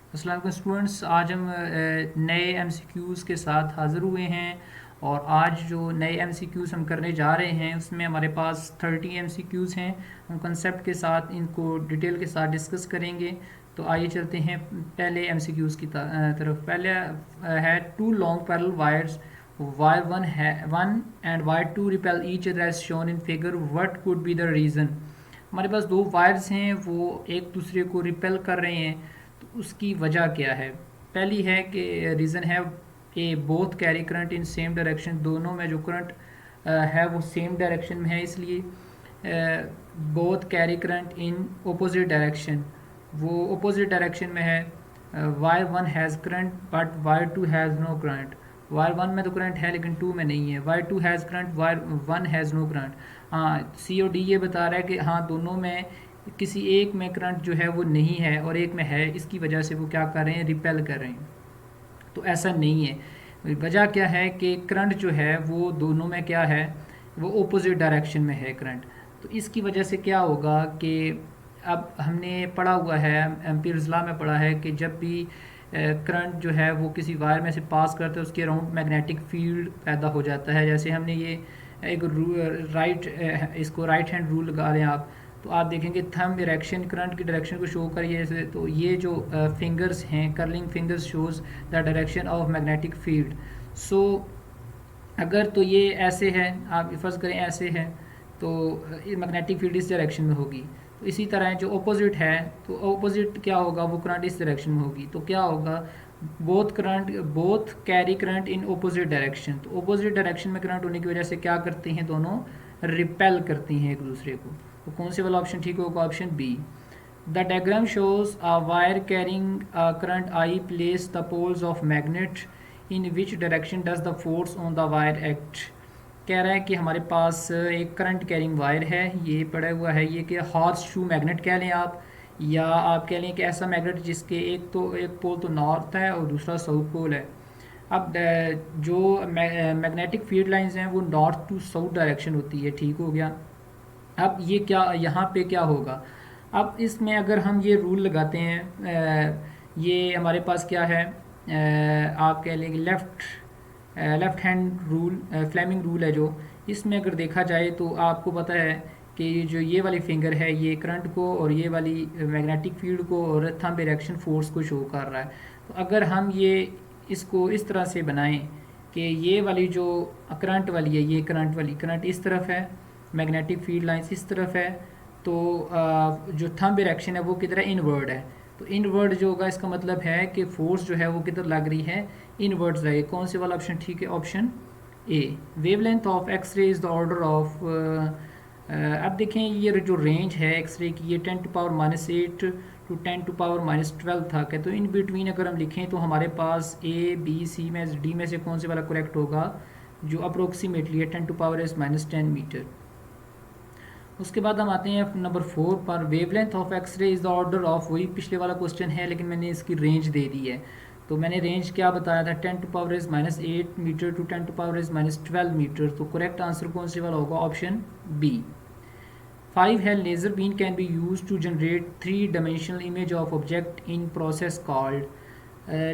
अस्सलाम वालेकुम स्टूडेंट्स, आज हम नए एमसीक्यूज़ के साथ हाज़िर हुए हैं। और आज जो नए एमसीक्यूज़ हम करने जा रहे हैं उसमें हमारे पास 30 एमसीक्यूज़ हैं। हम कंसेप्ट के साथ इनको डिटेल के साथ डिस्कस करेंगे। तो आइए चलते हैं पहले एमसीक्यूज़ की तरफ। पहले है two long parallel wires wire one and wire two repel each other as shown in figure, what could be the reason. हमारे पास दो वायर्स हैं, वो एक दूसरे को रिपेल कर रहे हैं, तो उसकी वजह क्या है। पहली है कि रीज़न है a both carry current in same direction, दोनों में जो करंट है वो सेम डायरेक्शन में है, इसलिए both carry current in opposite direction, वो ओपोजिट डायरेक्शन में है। Wire one has current but wire two has no current. Wire one में तो करंट है लेकिन टू में नहीं है। Wire two has current, wire one has no current. हाँ, सी और डी ये बता रहा है कि हाँ दोनों में किसी एक में करंट जो है वो नहीं है और एक में है, इसकी वजह से वो क्या कर रहे हैं, रिपेल कर रहे हैं। तो ऐसा नहीं है। वजह क्या है कि करंट जो है वो दोनों में क्या है, वो ओपोजिट डायरेक्शन में है करंट। तो इसकी वजह से क्या होगा कि अब हमने पढ़ा हुआ है, एम्पीयर्स लॉ में पढ़ा है कि जब भी करंट जो है वो किसी वायर में से पास करते हैं उसके अराउंड मैग्नेटिक फील्ड पैदा हो जाता है। जैसे हमने ये एक इसको राइट हैंड रूल लगा लें आप, तो आप देखेंगे थंब डायरेक्शन करंट की डायरेक्शन को शो करिए जैसे, तो ये जो फिंगर्स हैं, curling fingers shows the direction of magnetic field. So अगर तो ये ऐसे है, आप फर्ज करें ऐसे है, तो मैग्नेटिक फील्ड इस डायरेक्शन में होगी। तो इसी तरह जो अपोजिट है, तो अपोजिट क्या होगा, वो करंट इस डायरेक्शन में होगी। तो क्या होगा, both carry current in opposite direction. तो अपोजिट डायरेक्शन में करंट होने की वजह से क्या करते हैं, दोनों रिपेल करती हैं एक दूसरे को। तो कौन से वाला ऑप्शन ठीक होगा, option B. The diagram shows a wire carrying current I place the poles of magnet in which direction does the force on the wire act. कह रहा है कि हमारे पास एक करंट कैरिंग वायर है, ये पड़ा हुआ है, ये कि हॉर्स शू मैग्नेट कह लें आप, या आप कह लें कि ऐसा मैग्नेट जिसके एक पोल तो नॉर्थ है और दूसरा साउथ पोल है। अब जो मैग्नेटिक फील्ड लाइंस हैं वो नॉर्थ टू साउथ डायरेक्शन होती है, ठीक हो गया। अब ये क्या यहाँ पे क्या होगा, अब इसमें अगर हम ये रूल लगाते हैं, ये हमारे पास क्या है, आप कह लेंगे left hand rule, Fleming rule है जो, इसमें अगर देखा जाए तो आपको पता है कि जो ये वाली फिंगर है ये करंट को और ये वाली मैग्नेटिक फील्ड को और थंब डायरेक्शन फोर्स को शो कर रहा है। तो अगर हम ये इसको इस तरह से बनाएं कि ये वाली जो करंट वाली है, ये करंट इस तरफ है, मैग्नेटिक फील्ड लाइंस इस तरफ है, तो जो थंब डायरेक्शन है वो किधर है, इनवर्ड है। तो इनवर्ड जो होगा इसका मतलब है कि फोर्स जो है वो किधर लग रही है, इनवर्ड्स लगे। कौन से वाला ऑप्शन ठीक है, option A. Wavelength of X ray is the order of, अब देखें ये जो रेंज है एक्सरे की, ये 10⁻⁸ टू 10⁻⁻12 तक है। तो इन बिटवीन अगर हम लिखें तो हमारे पास ए बी सी में डी में से कौन से वाला करेक्ट होगा, जो अप्रोक्सीमेटली है 10⁻⁻10 मीटर। उसके बाद हम आते हैं नंबर 4 पर। Wavelength of X ray is the order of, वही पिछले वाला क्वेश्चन है लेकिन मैंने इसकी रेंज दे दी है। तो मैंने रेंज क्या बताया था, 10⁻⁻8 मीटर टू 10⁻⁻12 मीटर। तो करेक्ट आंसर कौन से वाला होगा, ऑप्शन बी। 5 है laser beam can be use to generate 3 dimensional image of object in process called.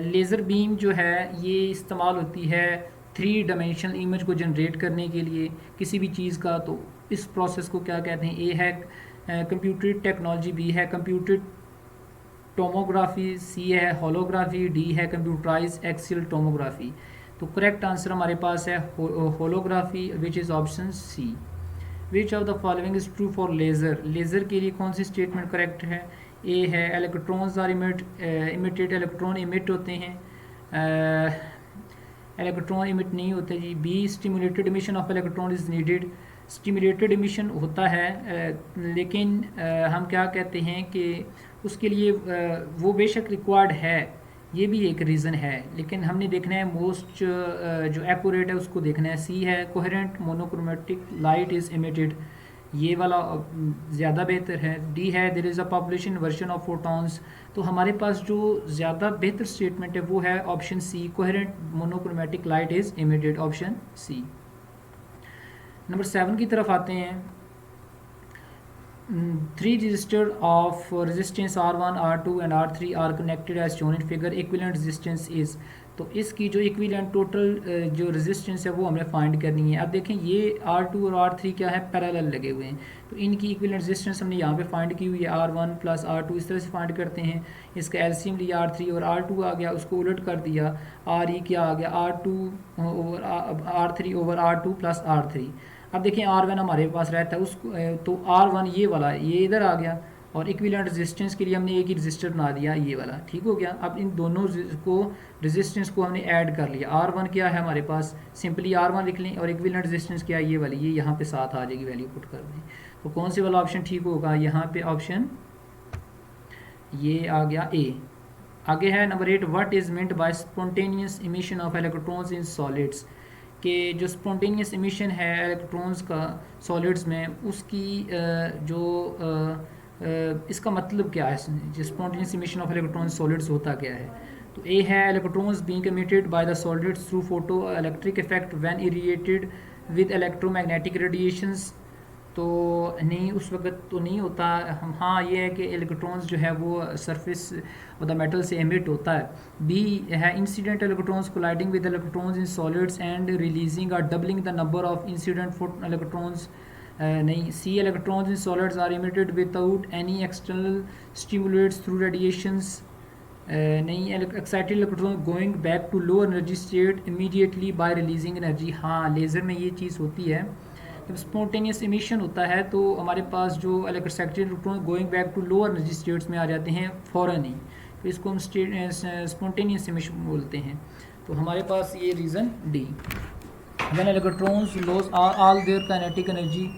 Laser beam जो है ये इस्तेमाल होती है 3 डायमेंशनल इमेज को जनरेट करने के लिए किसी भी चीज़ का। तो इस प्रोसेस को क्या कहते हैं, ए है कंप्यूटर टेक्नोलॉजी, बी है कंप्यूटर टोमोग्राफी, सी है होलोग्राफी, डी है कंप्यूटराइज एक्सियल टोमोग्राफी। तो करेक्ट आंसर हमारे पास है holography, which is option C. Which of the following is true for laser. Laser के लिए कौन सी स्टेटमेंट करेक्ट है, ए है electrons are emitted, electron emit होते हैं, इलेक्ट्रॉन इमिट नहीं होते जी। B stimulated emission of electron is needed, stimulated emission होता है, लेकिन हम क्या कहते हैं कि उसके लिए वो बेशक रिक्वायर्ड है, ये भी एक रीज़न है, लेकिन हमने देखना है मोस्ट जो एक्यूरेट है उसको देखना है। सी है coherent monochromatic light is emitted, ये वाला ज़्यादा बेहतर है। डी है there is a population version of photons. तो हमारे पास जो ज़्यादा बेहतर स्टेटमेंट है वो है option C, coherent monochromatic light is emitted, option C. Number 7 की तरफ आते हैं। three resistors of resistance R1, R2 and R3 are connected as shown in figure. Equivalent resistance is, तो इसकी जो इक्विवेलेंट टोटल जो रेजिस्टेंस है वो हमें फाइंड करनी है। अब देखें ये R2 और R3 क्या है, पैरेलल लगे हुए हैं, तो इनकी इक्विवेलेंट रेजिस्टेंस हमने यहाँ पे फाइंड की हुई है R1 प्लस R2, इस तरह से फाइंड करते हैं। इसका एलसीएम लिया R3 और R2 आ गया, उसको उलट कर दिया, RE क्या आ गया, R2 over R3 over R2 plus R3। अब देखिए R1 हमारे पास रहता है उसको, तो R1 ये वाला ये इधर आ गया, और इक्विवेलेंट रेजिस्टेंस के लिए हमने एक ही रजिस्टर बना दिया ये वाला, ठीक हो गया। अब इन दोनों को रेजिस्टेंस को हमने ऐड कर लिया। R1 क्या है हमारे पास, सिंपली R1 लिख लें, और इक्विवेलेंट रेजिस्टेंस क्या है ये वाली, ये यहाँ पे साथ आ जाएगी, वैल्यू पुट कर दें। तो कौन से वाला ऑप्शन ठीक होगा, यहाँ पे ऑप्शन ये आ गया ए। आगे है number 8, what is meant by spontaneous emission of electrons in solids, कि जो स्पॉन्टेनियस इमिशन है इलेक्ट्रॉन्स का सॉलिड्स में, उसकी इसका मतलब क्या है, जो spontaneous emission of electrons solids होता क्या है। तो ए है electrons being emitted by the solids through photo electric effect when irradiated with electromagnetic radiations, तो नहीं उस वक्त तो नहीं होता हम, हाँ ये है कि इलेक्ट्रॉन्स जो है वो सरफेस ऑफ द मेटल से एमिट होता है। बी है incident electrons colliding with electrons in solids and releasing और doubling the number of incident electrons, नहीं। C electrons in solids are emitted without any external stimulates through radiations, नहीं। Excited electron going back to low energy state immediately by releasing energy, हाँ laser में ये चीज़ होती है। जब spontaneous emission होता है तो हमारे पास जो excited electron going back to low energy states में आ जाते हैं फ़ौरन ही, तो इसको हम स्पॉन्टेनियस इमिशन बोलते हैं। तो हमारे पास ये reason D. When electrons lose all their kinetic energy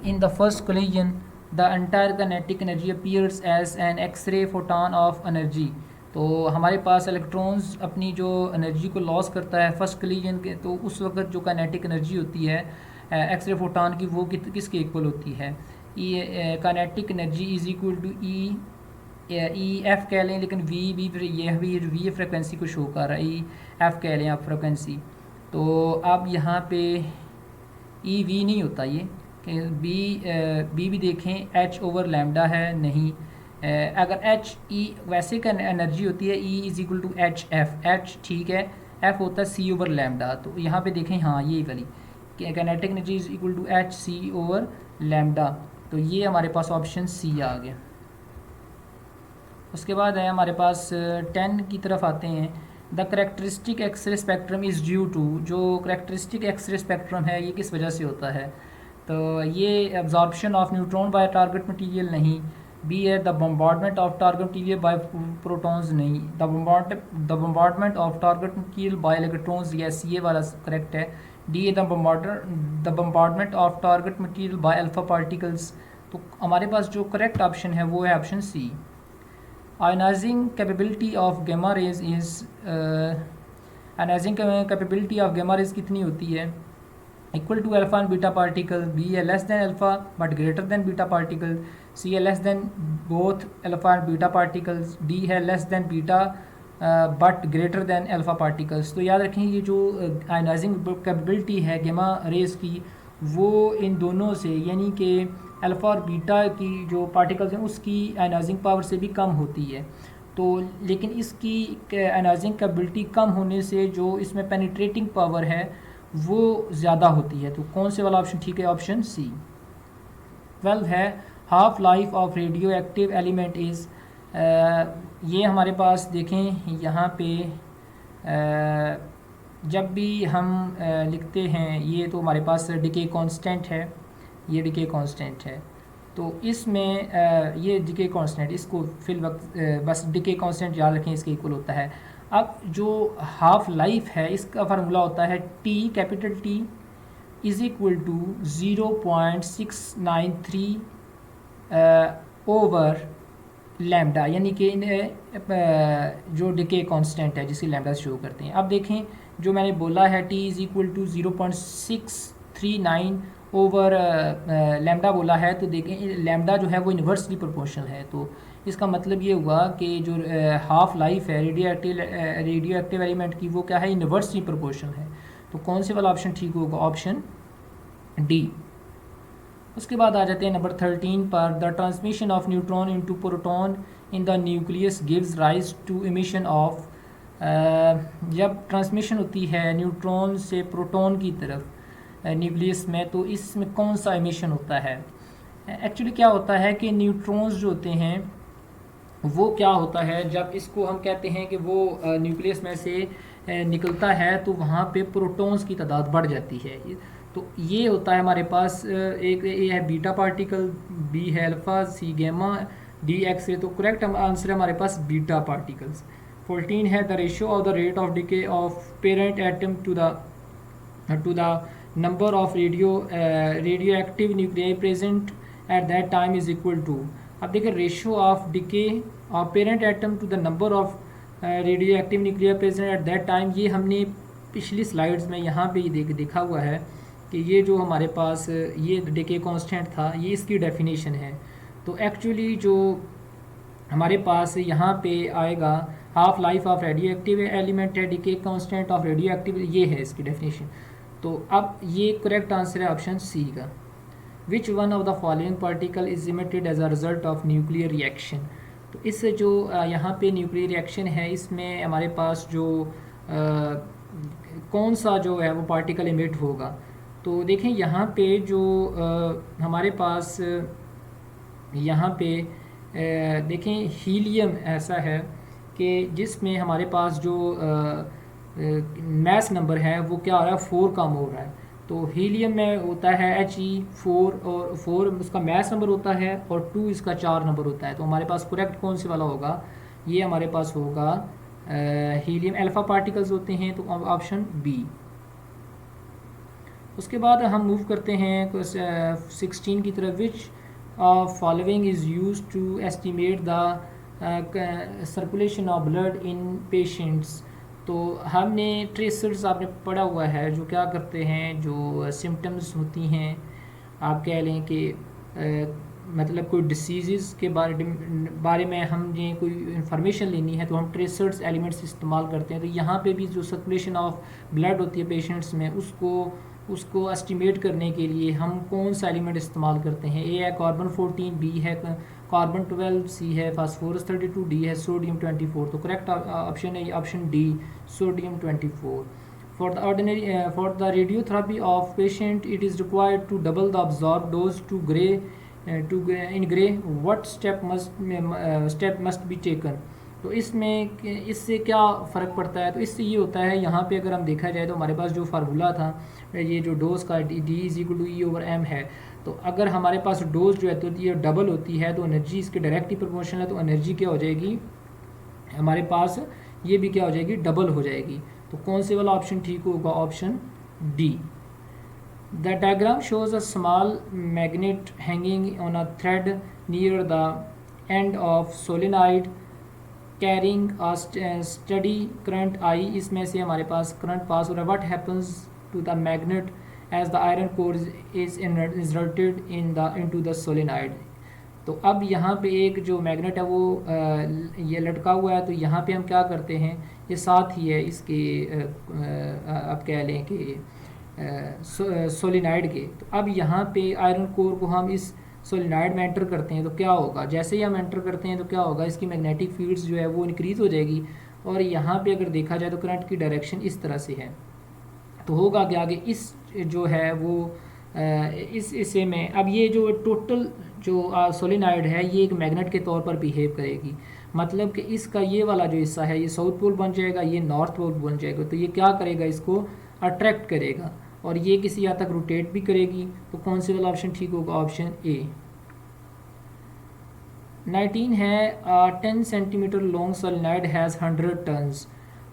in the first collision, the entire kinetic energy appears as an X-ray photon of energy। तो हमारे पास इलेक्ट्रॉन्स अपनी जो एनर्जी को लॉस करता है फर्स्ट कलीजन के, तो उस वक्त जो काइनेटिक एनर्जी होती है एक्सरे फोटॉन की, वो किसके इक्वल होती है, E kinetic energy is equal to E F कह लें, लेकिन वी फ्रिक्वेंसी को शो कर रहा है, ई एफ कह लें आप फ्रिक्वेंसी। तो अब यहाँ पे ई वी नहीं होता ये, बी भी देखें एच ओवर लैम्डा है, नहीं। अगर एच ई वैसे का एनर्जी होती है E is equal to H F, H ठीक है, एफ होता है सी ओवर लैम्डा। तो यहाँ पे देखें हाँ ये वाली kinetic energy is equal to H C over lambda, तो ये हमारे पास ऑप्शन सी आ गया। उसके बाद है हमारे पास 10 की तरफ आते हैं। The characteristic x ray spectrum is due to, जो करेक्टरिस्टिक एक्सरे स्पेक्ट्रम है ये किस वजह से होता है, तो ये absorption of neutron by target material, नहीं। बी है the bombardment of target material by protons, नहीं। The bombardment of target material by electrons, yes ये वाला करेक्ट है। डी है the bombardment of target material by alpha particles. तो हमारे पास जो करेक्ट ऑप्शन है वो है option C. Ionising capability of gamma rays is, ionising capability of gamma rays कितनी होती है, equal to alpha and beta particle. B है less than alpha but greater than beta particle. C है less than both alpha and beta particles. D है less than beta but greater than alpha particles. तो याद रखें ये जो ionising capability है gamma rays की, वो इन दोनों से यानी कि अल्फ़ा और बीटा की जो पार्टिकल्स हैं उसकी आयनाइजिंग पावर से भी कम होती है। तो लेकिन इसकी आयनाइजिंग कैपेबिलिटी कम होने से जो इसमें पेनिट्रेटिंग पावर है वो ज़्यादा होती है। तो कौन से वाला ऑप्शन ठीक है, ऑप्शन सी। 12 है half life of radio active element is, ये हमारे पास देखें यहाँ पे जब भी हम लिखते हैं ये, तो हमारे पास डिके कांस्टेंट है, ये डिके कांस्टेंट है। तो इसमें ये डिके कांस्टेंट, इसको फिल वक्त बस डिके कांस्टेंट याद रखें, इसके इक्वल होता है। अब जो हाफ लाइफ है इसका फार्मूला होता है T, capital T is equal to 0.693 over lambda, यानी कि जो डिके कांस्टेंट है जिसकी लैम्डा शो करते हैं। अब देखें जो मैंने बोला है T is equal to 0.639 over lambda बोला है, तो देखें लैम्डा जो है वो इन्वर्सली प्रोपोर्शनल है। तो इसका मतलब ये हुआ कि जो हाफ लाइफ है रेडियो एक्टिव एलिमेंट की, वो क्या है, इन्वर्सली प्रोपोर्शनल है। तो कौन से वाला ऑप्शन ठीक होगा, ऑप्शन डी। उसके बाद आ जाते हैं नंबर 13 पर। The transmission of neutron into proton in the nucleus gives rise to emission of. जब ट्रांसमिशन होती है न्यूट्रॉन से प्रोटॉन की तरफ न्यूक्लियस में, तो इसमें कौन सा इमिशन होता है? एक्चुअली क्या होता है कि न्यूट्रॉन्स जो होते हैं वो क्या होता है, जब इसको हम कहते हैं कि वो न्यूक्लियस में से निकलता है तो वहाँ पे प्रोटॉन्स की तादाद बढ़ जाती है। तो ये होता है हमारे पास एक ए है बीटा पार्टिकल, बी है alpha, C gamma, D X ray. तो करेक्ट आंसर है हमारे पास बीटा पार्टिकल्स। 14 है the ratio of the rate of decay of parent atom to the number of radio active nuclei present at that time is equal to. अब देखिए ratio of decay of parent atom to the number of radio active nuclear present at that time, ये हमने पिछली slides में यहाँ पे देखा हुआ है कि ये जो हमारे पास ये डिके कांस्टेंट था, ये इसकी डेफिनेशन है। तो एक्चुअली जो हमारे पास यहाँ पे आएगा half life of radio active element है, decay constant of radio active, ये है इसकी डेफिनेशन। तो अब ये करेक्ट आंसर है ऑप्शन सी का। Which one of the following particle is emitted as a result of nuclear reaction. तो इससे जो यहाँ पे न्यूक्लियर रिएक्शन है, इसमें हमारे पास जो कौन सा जो है वो पार्टिकल इमिट होगा। तो देखें यहाँ पे जो हमारे पास यहाँ पे देखें हीलियम ऐसा है कि जिसमें हमारे पास जो मैस नंबर है वो क्या हो रहा है, 4 कम हो रहा है। तो हीलियम में होता है He4 और 4 उसका मैस नंबर होता है और 2 इसका 4 नंबर होता है। तो हमारे पास करेक्ट कौन से वाला होगा, ये हमारे पास होगा हीलियम अल्फ़ा पार्टिकल्स होते हैं, तो ऑप्शन बी। उसके बाद हम मूव करते हैं 16 की तरफ। Which following is use to estimate the circulation of blood in patients. तो हमने ट्रेसर्स आपने पढ़ा हुआ है जो क्या करते हैं, जो सिम्टम्स होती हैं, आप कह लें कि मतलब कोई डिसीज़ के बारे में हमने कोई इन्फॉर्मेशन लेनी है तो हम ट्रेसर्स एलिमेंट्स इस्तेमाल करते हैं। तो यहाँ पे भी जो सर्कुलेशन ऑफ ब्लड होती है पेशेंट्स में, उसको एस्टिमेट करने के लिए हम कौन सा एलिमेंट इस्तेमाल करते हैं। ए है कार्बन 14, बी है कार्बन 12, सी है फास्फोरस 32, डी है सोडियम 24। तो करेक्ट ऑप्शन है option D, sodium 24। For the radiotherapy of patient it is required to double the absorb dose in gray what step must be taken. तो इसमें इससे क्या फ़र्क पड़ता है, तो इससे ये होता है यहाँ पे अगर हम देखा जाए तो हमारे पास जो फार्मूला था, ये जो डोज का D is equal to E over M है। तो अगर हमारे पास डोज जो है तो ये डबल होती है तो एनर्जी इसके डायरेक्टली प्रोपोर्शनल है, तो एनर्जी क्या हो जाएगी हमारे पास, ये भी क्या हो जाएगी, डबल हो जाएगी। तो कौन से वाला ऑप्शन ठीक होगा, option D. The diagram shows a small magnet hanging on a thread near the end of solenoid carrying a steady current I. इसमें से हमारे पास करंट पास हो रहा है। What happens to the magnet as the iron core is inserted into the solenoid. तो अब यहाँ पे एक जो मैग्नेट है वो ये लटका हुआ है, तो यहाँ पे हम क्या करते हैं, ये साथ ही है इसके आप कह लें कि सोलेनाइड के। तो अब यहाँ पे आयरन कोर को हम इस सोलेनाइड में एंटर करते हैं तो क्या होगा, जैसे ही हम एंटर करते हैं तो क्या होगा, इसकी मैग्नेटिक फील्ड्स जो है वो इंक्रीज़ हो जाएगी। और यहाँ पे अगर देखा जाए तो करंट की डायरेक्शन इस तरह से है। तो होगा कि आगे इस जो है वो इस हिस्से में, अब ये जो टोटल जो सोलेनाइड है ये एक मैग्नेट के तौर पर बिहेव करेगी। मतलब कि इसका ये वाला जो हिस्सा है ये साउथ पोल बन जाएगा, ये नॉर्थ पोल बन जाएगा। तो ये क्या करेगा, इसको अट्रैक्ट करेगा और ये किसी हद तक रोटेट भी करेगी। तो कौन से वाला ऑप्शन ठीक होगा, ऑप्शन ए। 19 है 10 centimetre long solenoid has 100 turns.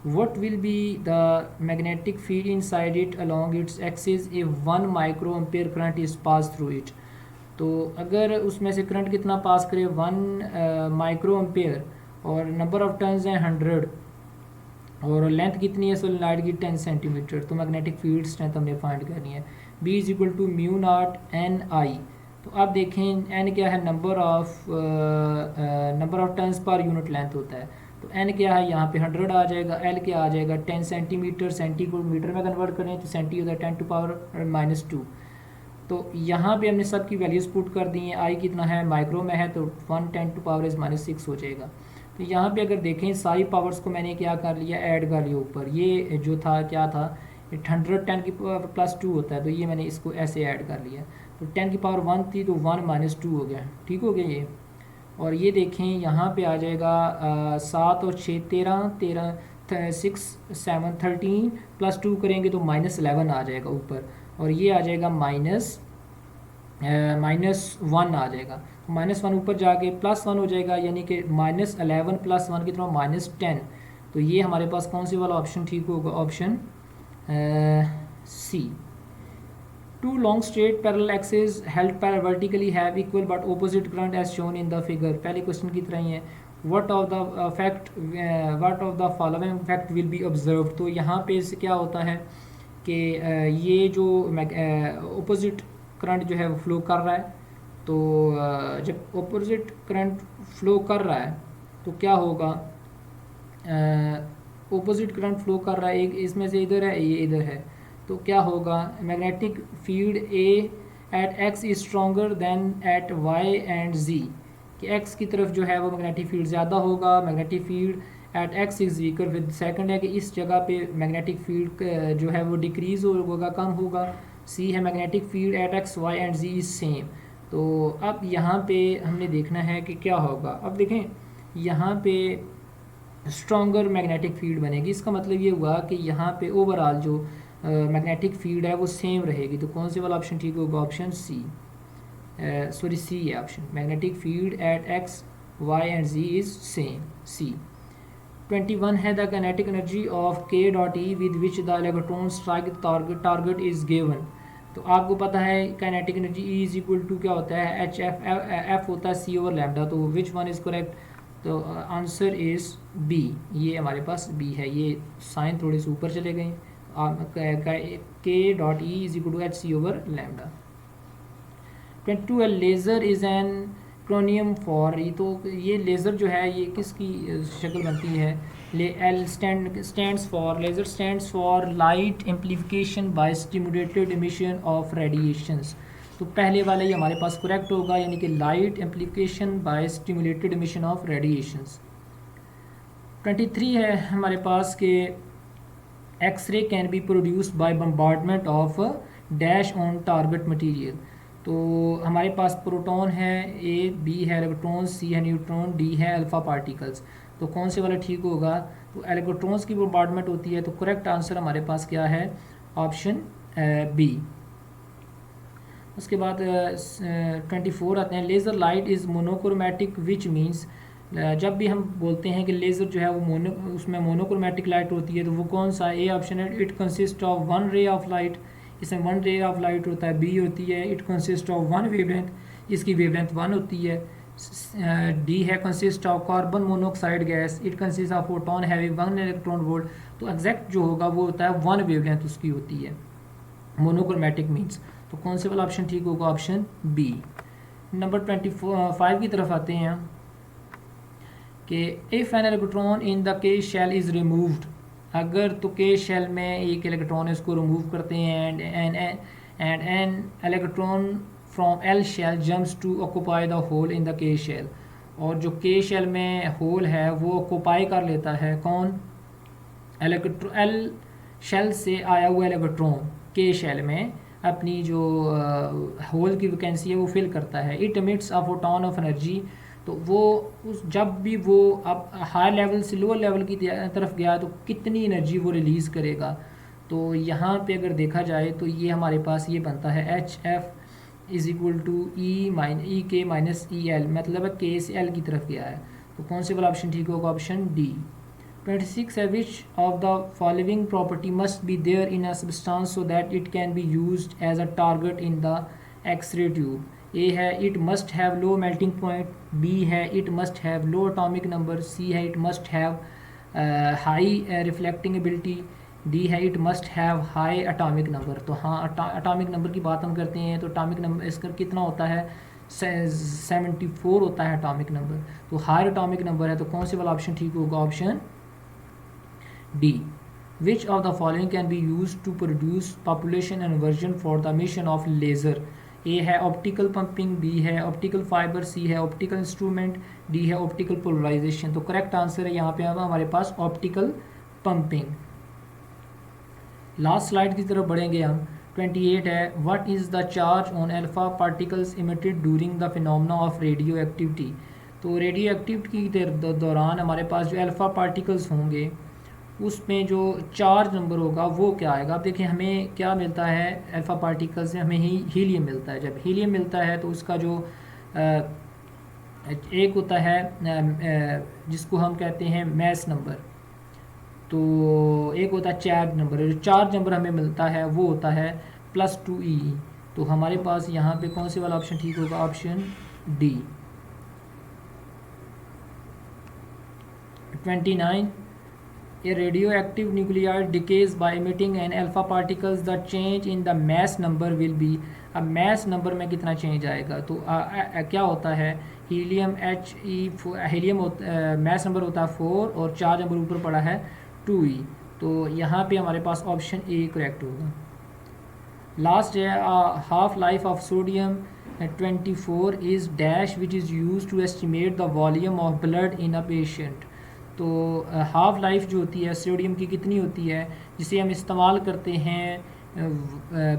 What will be the magnetic field inside it along its axis if 1 microampere current is passed through it। तो अगर उसमें से करंट कितना पास करे, 1 माइक्रोएम्पेयर, और नंबर ऑफ टर्न्स हैं 100, और लेंथ कितनी है सोलेनाइड की 10 सेंटीमीटर। तो मैग्नेटिक फील्ड स्ट्रेंथ हमने फाइंड करनी है। B is equal to mu not n I. तो अब देखें एन क्या है, number of turns per unit length होता है। तो एन क्या है, यहाँ पे 100 आ जाएगा। एल क्या आ जाएगा 10 सेंटीमीटर, सेंटी को मीटर में कन्वर्ट करें तो सेंटी होता है 10 टू पावर -2। तो यहाँ पे हमने सब की वैल्यूज़ पुट कर दी हैं। आई कितना है, माइक्रो में है, तो 1 × 10⁻⁻⁶ हो जाएगा। तो यहाँ पे अगर देखें सारी पावर्स को मैंने क्या कर लिया, ऐड कर लिया ऊपर। ये जो था क्या था, 110 की पावर +2 होता है, तो ये मैंने इसको ऐसे ऐड कर लिया। तो 10 की पावर 1 थी तो 1 - 2 हो गया, ठीक हो गया ये। और ये देखें यहाँ पे आ जाएगा 7 और 6 13, 6 7 13 +2 करेंगे तो -11 आ जाएगा ऊपर। और ये आ जाएगा -1 आ जाएगा। तो -1 ऊपर जाके +1 हो जाएगा, यानी कि -11 + 1 कितना, -10। तो ये हमारे पास कौन सी वाला ऑप्शन ठीक होगा, option C. Two long straight parallel axes held vertically have equal but opposite current as shown in the figure। पहले क्वेश्चन की तरह ही है, what of the following fact will be observed। तो यहाँ पे इससे क्या होता है कि ये जो opposite करंट जो है वो फ्लो कर रहा है। तो जब opposite करंट फ्लो कर रहा है तो क्या होगा, opposite करंट फ्लो कर रहा है, एक इसमें से इधर है, ये इधर है, तो क्या होगा, magnetic field A at X is stronger than at Y and Z, कि एक्स की तरफ जो है वो मैग्नेटिक फील्ड ज़्यादा होगा, magnetic field at X is weaker. With second है कि इस जगह पे मैग्नेटिक फील्ड जो है वो डिक्रीज़ होगा, कम होगा। सी है magnetic field at X Y and Z is same. तो अब यहाँ पे हमने देखना है कि क्या होगा। अब देखें यहाँ पे स्ट्रॉन्गर मैग्नेटिक फील्ड बनेगी, इसका मतलब ये हुआ कि यहाँ पे ओवरऑल जो मैग्नेटिक फील्ड है वो सेम रहेगी। तो कौन से वाला ऑप्शन ठीक होगा, ऑप्शन सी, सॉरी सी है option. Magnetic field at X Y and Z is same, C. 21 है the kinetic energy of k.E with which the electron strike target is given. तो आपको पता है kinetic energy E is equal to क्या होता है, F होता है c/λ। तो विच वन इज करेक्ट, तो आंसर इज बी, ये हमारे पास बी है। ये साइन थोड़े से ऊपर चले गए, k.E is equal to hc/λ। 22 laser is an acronym for, तो ये लेज़र जो है ये किसकी शक्ल बनती है, L stands for, laser stands for light amplification by stimulated emission of radiations. तो पहले वाला ही हमारे पास करेक्ट होगा, यानी कि light amplification by stimulated emission of radiations. 23 है हमारे पास कि X ray can be produced by bombardment of dash on target material. तो हमारे पास प्रोटॉन है, ए, बी है इलेक्ट्रॉन, सी है न्यूट्रॉन, डी है अल्फ़ा पार्टिकल्स। तो कौन से वाला ठीक होगा, तो इलेक्ट्रॉन्स की बम्बार्डमेंट होती है। तो करेक्ट आंसर हमारे पास क्या है, ऑप्शन बी। उसके बाद 24 आते हैं, laser light is monochromatic which means. जब भी हम बोलते हैं कि लेज़र जो है वो उसमें मोनोक्रोमैटिक लाइट होती है, तो वो कौन सा, ए ऑप्शन है, it consist of 1 ray of light, इसमें 1 रे ऑफ लाइट होता है। बी होती है इट कंसिस्ट ऑफ 1 वेवलेंथ, इसकी वेवलेंथ 1 होती है। डी है consist of carbon monoxide gas, it consist of photon having 1 electron volt. तो एग्जैक्ट जो होगा वो होता है 1 वेवलेंथ उसकी होती है, मोनोक्रोमैटिक मीन्स। तो कौन से वाला ऑप्शन ठीक होगा, ऑप्शन बी। नंबर 25 की तरफ आते हैं कि if an electron in the K shell is removed, अगर तो के शेल में एक इलेक्ट्रॉन है उसको रिमूव करते हैं, and an electron from L shell jumps to occupy the hole in the K shell, और जो के शेल में होल है वो ऑक्यूपाई कर लेता है, कौन, एल शेल से आया हुआ इलेक्ट्रॉन के शेल में अपनी जो होल की वैकेंसी है वो फिल करता है। It emits a photon of energy, तो वो उस जब भी वो अब हाई लेवल से लोअर लेवल की तरफ गया तो कितनी एनर्जी वो रिलीज़ करेगा। तो यहाँ पे अगर देखा जाए तो ये हमारे पास ये बनता है HF इज़ इक्वल टू ई के माइनस ई एल, मतलब के से एल की तरफ गया है। तो कौन से वाला ऑप्शन ठीक होगा, ऑप्शन डी। 26 है which of the following property must be there in a substance so that it can be used as a target in the x ray tube. A है it must have low melting point, B है it must have low atomic number, C है it must have high reflecting ability, D है it must have high atomic number. तो हाँ atomic number की बात हम करते हैं तो एटॉमिक नंबर इसका कितना होता है, 74 होता है एटॉमिक नंबर। तो हाई एटॉमिक नंबर है, तो कौन से वाला ऑप्शन ठीक होगा, option D. Which of the following can be use to produce population inversion for the mission of laser. A है ऑप्टिकल पंपिंग, बी है ऑप्टिकल फाइबर, सी है ऑप्टिकल इंस्ट्रूमेंट, डी है ऑप्टिकल पोलराइजेशन। तो correct answer है यहाँ पे हमारे पास ऑप्टिकल पंपिंग। लास्ट स्लाइड की तरफ बढ़ेंगे हम। 28 है what is the charge on alpha particles emitted during the phenomena of radio activity. तो रेडियो एक्टिविटी के दौरान हमारे पास जो अल्फ़ा पार्टिकल्स होंगे उसमें जो चार्ज नंबर होगा वो क्या आएगा। आप देखिए हमें क्या मिलता है अल्फ़ा पार्टिकल्स से, हमें हीलियम मिलता है। जब हीलियम मिलता है तो उसका जो एक होता है जिसको हम कहते हैं मैस नंबर, तो एक होता है चार्ज नंबर। जो चार्ज नंबर हमें मिलता है वो होता है +2e। तो हमारे पास यहाँ पे कौन से वाला ऑप्शन ठीक होगा, option D. 29 A radioactive nuclide decays by emitting an alpha particles. The change in the mass number will be। अब mass number में कितना चेंज आएगा, तो क्या होता है हीलियम हीलियम mass number होता है 4 और चार्ज नंबर ऊपर पड़ा है 2e। तो यहाँ पे हमारे पास ऑप्शन ए करेक्ट होगा। लास्ट है half life of sodium 24 is dash which is use to estimate the volume of blood in a patient. तो हाफ लाइफ जो होती है सोडियम की कितनी होती है, जिसे हम इस्तेमाल करते हैं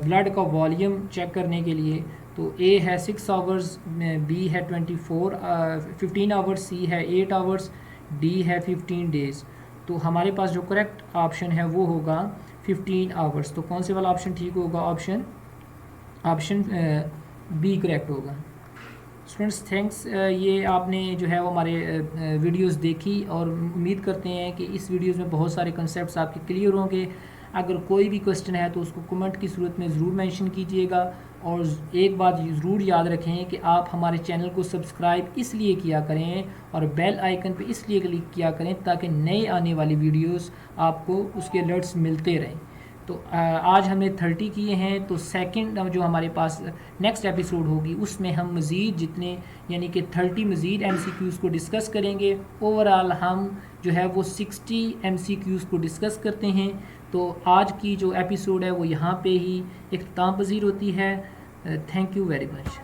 ब्लड का वॉल्यूम चेक करने के लिए। तो ए है 6 आवर्स, बी है 15 आवर्स, सी है 8 आवर्स, डी है 15 डेज़। तो हमारे पास जो करेक्ट ऑप्शन है वो होगा 15 आवर्स। तो कौन से वाला ऑप्शन ठीक होगा, ऑप्शन बी करेक्ट होगा। स्टूडेंट्स थैंक्स, ये आपने जो है वो हमारे वीडियोस देखी और उम्मीद करते हैं कि इस वीडियोस में बहुत सारे कंसेप्ट्स आपके क्लियर होंगे। अगर कोई भी क्वेश्चन है तो उसको कमेंट की सूरत में ज़रूर मेंशन कीजिएगा। और एक बात ज़रूर याद रखें कि आप हमारे चैनल को सब्सक्राइब इसलिए किया करें और बेल आइकन पे इसलिए क्लिक किया करें ताकि नए आने वाली वीडियोस आपको उसके अलर्ट्स मिलते रहें। तो आज हमने 30 किए हैं, तो सेकंड जो हमारे पास नेक्स्ट एपिसोड होगी उसमें हम मज़ीद जितने यानी कि 30 मज़ीद MCQs को डिस्कस करेंगे। ओवरऑल हम जो है वो 60 MCQs को डिस्कस करते हैं। तो आज की जो एपिसोड है वो यहाँ पे ही इख्तिताम पज़ीर होती है। Thank you very much.